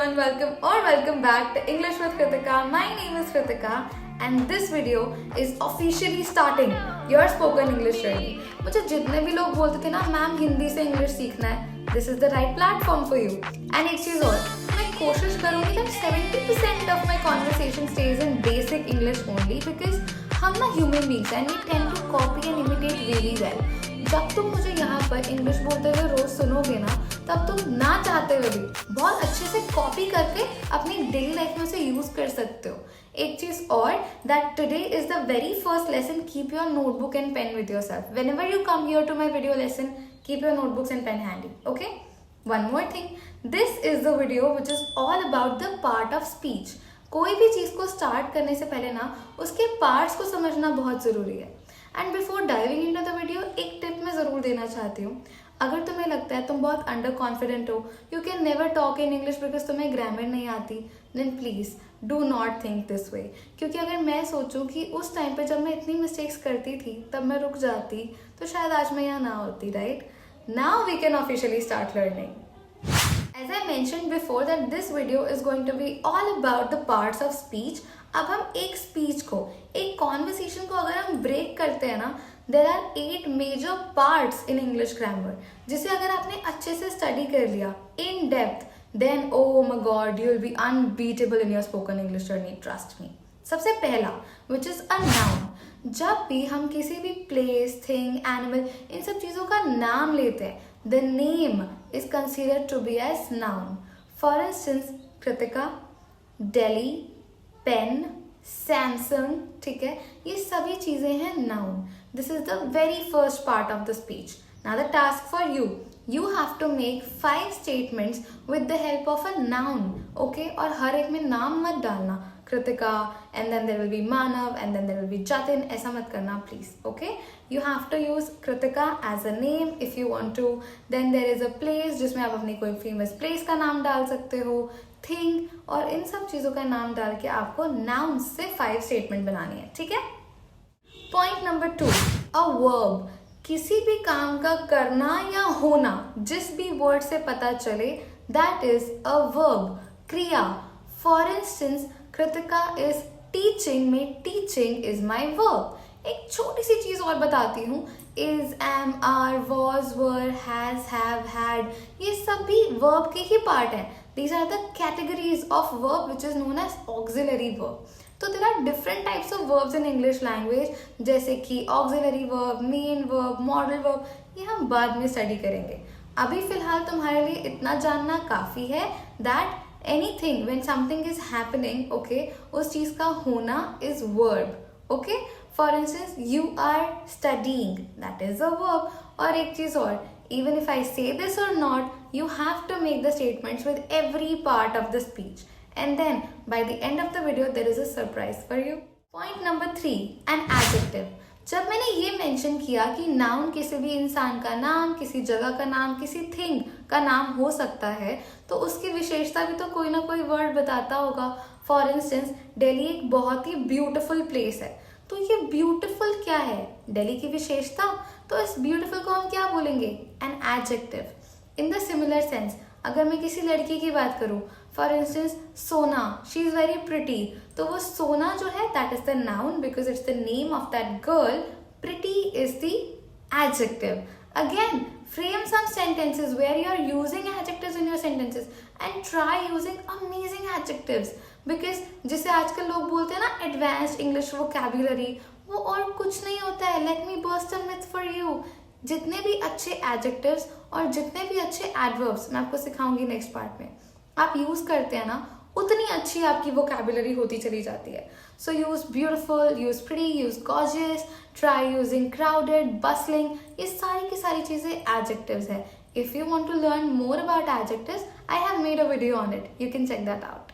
everyone, welcome back to English with Kritika. My name is Kritika and this video is officially starting your spoken English journey. मुझे जितने भी लोग बोलते थे ना मैम हिंदी से इंग्लिश सीखना है, this is the right platform for you. And एक चीज़ और, मैं कोशिश करूँगी that 70% of my conversation stays in basic English only because हम ना human beings and we tend to copy and imitate very well. जब तुम मुझे यहाँ पर इंग्लिश बोलते हुए रोज सुनोगे ना, तब तुम ना चाहते हुए भी बहुत अच्छे से कॉपी करके अपनी डेली लाइफ में उसे यूज कर सकते हो. एक चीज और, that today is the very first lesson. Keep your notebook and pen with yourself. Whenever you come here to my video lesson, keep your notebooks and pen handy. Okay, one more thing, this is the video which is all about the part of speech. कोई भी चीज को start करने से पहले ना उसके parts को समझना बहुत जरूरी है. And before diving into the video, एक टिप मैं ज़रूर देना चाहती हूँ. अगर तुम्हें लगता है तुम बहुत अंडर कॉन्फिडेंट हो, you can never talk in English because तुम्हें ग्रामर नहीं आती, then please do not think this way. क्योंकि अगर मैं सोचूं कि उस टाइम पे जब मैं इतनी मिस्टेक्स करती थी तब मैं रुक जाती, तो शायद आज मैं यहाँ ना होती. Right now we can officially start learning. As I mentioned before that this video is going to be all about the parts of speech. अब हम एक स्पीच को, एक कॉन्वर्सेशन को अगर हम ब्रेक करते हैं ना, there are 8 major parts in English grammar, जिसे अगर आपने अच्छे से स्टडी कर लिया in depth, then oh my god you will be unbeatable in your spoken English journey, trust me. सबसे पहला विच इज अ नाउन. जब भी हम किसी भी प्लेस, थिंग, एनिमल, इन सब चीज़ों का नाम लेते हैं, the name is considered to be as noun. For instance, Kritika, Delhi, pen, Samsung, ठीक है, ये सभी चीज़ें हैं noun. This is the very first part of the speech. Now the task for you, you have to make 5 statements with the help of a noun. Okay? और हर एक में नाम मत डालना, Kritika, and then there will be Manav, and then there will be Jatin. ऐसा मत करना please. Okay? You have to use Kritika as a name if you want to. Then there is a place जिसमें आप अपनी कोई famous place का नाम डाल सकते हो, thing, और इन सब चीज़ों का नाम डाल के आपको noun से 5 statement बनानी है. ठीक है? Point number 2, a verb. किसी भी काम का करना या होना जिस भी वर्ड से पता चले, that is a verb. क्रिया. For instance, Kritika is teaching में teaching is my verb. एक छोटी सी चीज़ और बताती हूँ. is, am, are, was, were, has, have, had, ये सभी verb के ही part हैं. These are the categories of verb which is known as auxiliary verb. तो there are different types of verbs in English language, जैसे कि auxiliary verb, main verb, modal verb, ये हम बाद में study करेंगे. अभी फिलहाल तुम्हारे लिए इतना जानना काफ़ी है that anything when something is happening, okay, उस चीज़ का होना is verb. Okay? For instance, you are studying, that is a verb. और एक चीज़ और, even if I say this or not, you have to make the statements with every part of the speech. And then by the end of the video, there is a surprise for you. Point number 3, an adjective. जब मैंने ये mention किया कि noun किसी भी इंसान का नाम, किसी जगह का नाम, किसी थिंग का नाम हो सकता है, तो उसकी विशेषता भी तो कोई ना कोई वर्ड बताता होगा. फॉर इंस्टेंस, दिल्ली एक बहुत ही ब्यूटिफुल प्लेस है. तो ये ब्यूटिफुल क्या है? दिल्ली की विशेषता. तो इस ब्यूटिफुल को हम क्या बोलेंगे? An adjective. In the similar sense, अगर मैं किसी लड़की की बात करूँ, फॉर इंस्टेंस सोना, शी इज़ वेरी प्रिटी, तो वो सोना जो है that is the noun because it's the name of that girl. Pretty is the adjective. Again, frame some sentences where you are using adjectives in your sentences and try using amazing adjectives because जिसे आजकल लोग बोलते हैं ना advanced English vocabulary, वो और कुछ नहीं होता है. Let me burst a myth for you. जितने भी अच्छे adjectives और जितने भी अच्छे adverbs मैं आपको सिखाऊंगी नेक्स्ट पार्ट में, आप यूज करते हैं ना, उतनी अच्छी आपकी vocabulary होती चली जाती है. So use beautiful, use pretty, use gorgeous, try using crowded, bustling. ये सारी की सारी चीज़ें adjectives है. If you want to learn more about adjectives, I have made a video on it. You can check that out.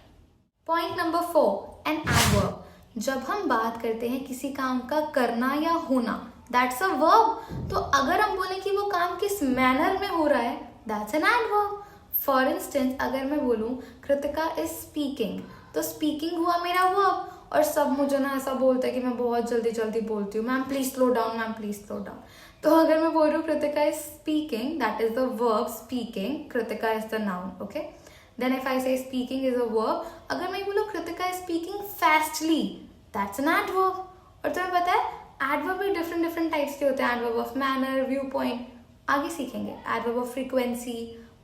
Point number 4, an adverb. जब हम बात करते हैं किसी काम का करना या होना, that's a verb. तो अगर हम बोलें कि वो काम किस manner में हो रहा है, that's an adverb. For instance, अगर मैं बोलूँ कृतिका is speaking, तो speaking हुआ मेरा verb. और सब मुझे ना ऐसा बोलते हैं कि मैं बहुत जल्दी जल्दी बोलती हूँ, ma'am please slow down, ma'am please slow down. तो अगर मैं बोल रही हूँ Kritika is speaking, that is the verb speaking, Kritika is the noun. Okay, then if I say speaking is a verb, अगर मैं बोलूँ Kritika is speaking fastly, that's an adverb. और तुम्हें पता है एडवर्ब भी डिफरेंट डिफरेंट टाइप्स के होते हैं, adverb of manner, view point, आगे सीखेंगे। एडवर्ब ऑफ फ्रीक्वेंसी,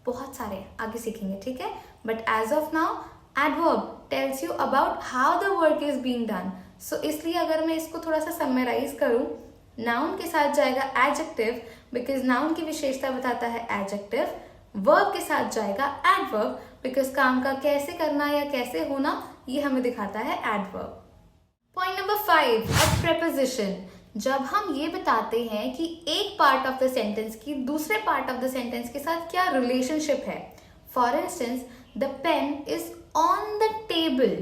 बहुत सारे आगे सीखेंगे, ठीक है। But as of now adverb tells you about how the work is being done. So इसलिए अगर मैं इसको थोड़ा सा समराइज करूँ, नाउन के साथ जाएगा एडजेक्टिव, बिकॉज नाउन की विशेषता बताता है एडजेक्टिव। वर्ब के साथ जाएगा एडवर्ब, बिकॉज काम का कैसे करना या कैसे होना ये हमें दिखाता है एडवर्ब। पॉइंट नंबर 5, अब प्रेपोजिशन। जब हम ये बताते हैं कि एक पार्ट ऑफ द सेंटेंस की दूसरे पार्ट ऑफ द सेंटेंस के साथ क्या रिलेशनशिप है। For instance, the pen is on the table,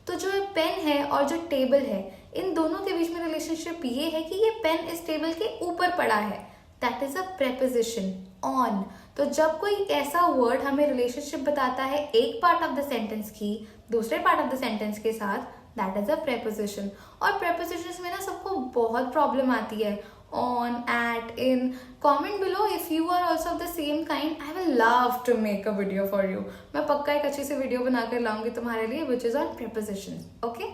तो जो पेन है और जो टेबल है इन दोनों के बीच में रिलेशनशिप ये है कि ये पेन इस टेबल के ऊपर पड़ा है, that is a preposition on. तो जब कोई ऐसा वर्ड हमें रिलेशनशिप बताता है एक पार्ट ऑफ द सेंटेंस की दूसरे पार्ट ऑफ द सेंटेंस के साथ, दैट इज अ प्रेपोजिशन। और प्रेपोजिशंस में ना सबको बहुत प्रॉब्लम आती है, on, at, in. Comment below if you are also of the same kind, I will love to make a video for you. मैं पक्का एक अच्छी सी वीडियो बनाकर लाऊंगी तुम्हारे लिए which is on prepositions, okay.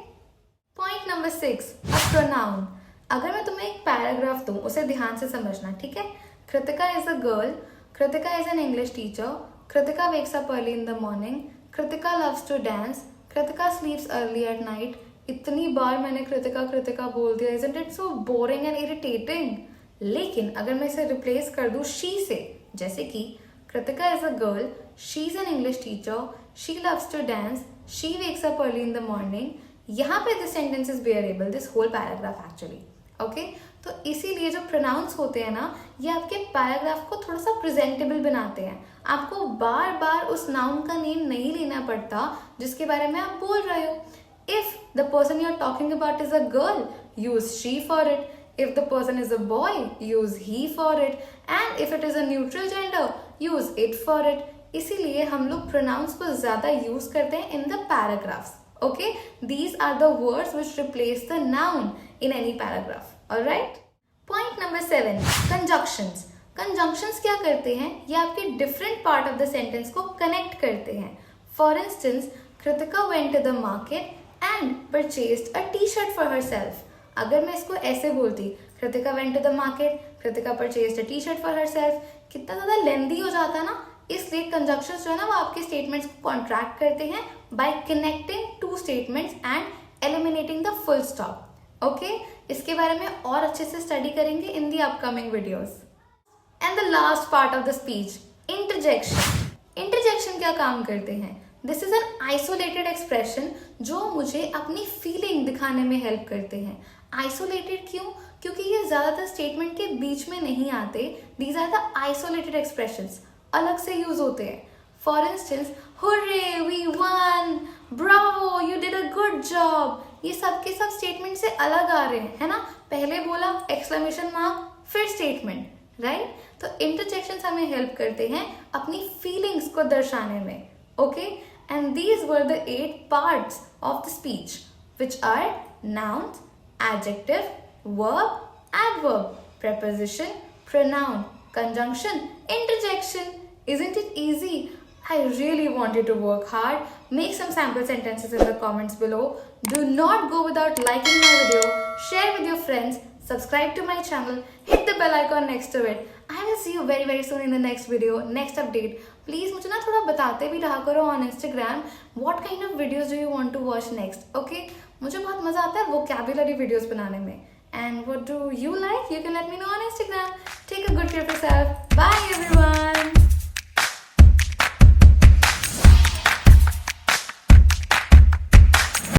Point number 6, a pronoun. अगर मैं तुम्हें एक पैराग्राफ दूं, उसे ध्यान से समझना, ठीक है। Kritika is a girl, Kritika is an English teacher, Kritika wakes up early in the morning, Kritika loves to dance, Kritika sleeps early at night. इतनी बार मैंने कृतिका कृतिका बोल दिया, isn't it so boring and irritating. लेकिन अगर मैं इसे रिप्लेस कर दूं शी से, जैसे कि Kritika is a girl, she is an English teacher, she loves to dance, she wakes up early in the morning, यहाँ पे this sentence is bearable, this whole paragraph actually, okay. तो इसीलिए जो pronounce होते हैं ना, ये आपके पैराग्राफ को थोड़ा सा प्रेजेंटेबल बनाते हैं। आपको बार बार उस नाउन का नेम नहीं लेना पड़ता जिसके बारे में आप बोल रहे हो। If the person you are talking about is a girl, use she for it. If the person is a boy, use he for it. And if it is a neutral gender, use it for it. इसीलिए हम लोग pronouns को ज्यादा use करते हैं in the paragraphs, okay? These are the words which replace the noun in any paragraph, all right? Point number 7, conjunctions. Conjunctions क्या करते हैं? ये आपके different part of the sentence को connect करते हैं। For instance, Kritika went to the market and purchased a T-shirt for herself. अगर मैं इसको ऐसे बोलती, Kritika went to the market, Kritika purchased a T-shirt for herself, कितना ज़्यादा lengthy हो जाता ना। इसलिए कंजक्शंस जो है ना वो आपके स्टेटमेंट्स को कॉन्ट्रैक्ट करते हैं by connecting two statements and eliminating the full stop, okay. इसके बारे में और अच्छे से स्टडी करेंगे in the upcoming videos. And the last part of the speech, interjection. Interjection क्या काम करते हैं? This is an isolated expression जो मुझे अपनी फीलिंग दिखाने में हेल्प करते हैं। आइसोलेटेड क्यों? क्योंकि ये ज्यादातर स्टेटमेंट के बीच में नहीं आते। These are the isolated expressions, अलग से यूज होते हैं। For instance, hurray we won, bravo you did a good job, ये सब के सब स्टेटमेंट से अलग आ रहे हैं, है ना। पहले बोला एक्सक्लेमेशन मार्क, फिर स्टेटमेंट, राइट। तो इंटरजेक्शंस हमें हेल्प करते हैं अपनी फीलिंग्स को दर्शाने में, okay. And these were the 8 parts of the speech which are noun, adjective, verb, adverb, preposition, pronoun, conjunction, interjection. Isn't it easy? I really want you to work hard. Make some sample sentences in the comments below. Do not go without liking my video, share with your friends, subscribe to my channel, hit the bell icon next to it. I will see you very very soon in the next video, next update. Please मुझे ना थोड़ा बताते भी रहा करो on Instagram what kind of videos do you want to watch next, okay? मुझे बहुत मजा आता है vocabulary videos बनाने में. And what do you like? You can let me know on Instagram. Take a good care of yourself. Bye everyone.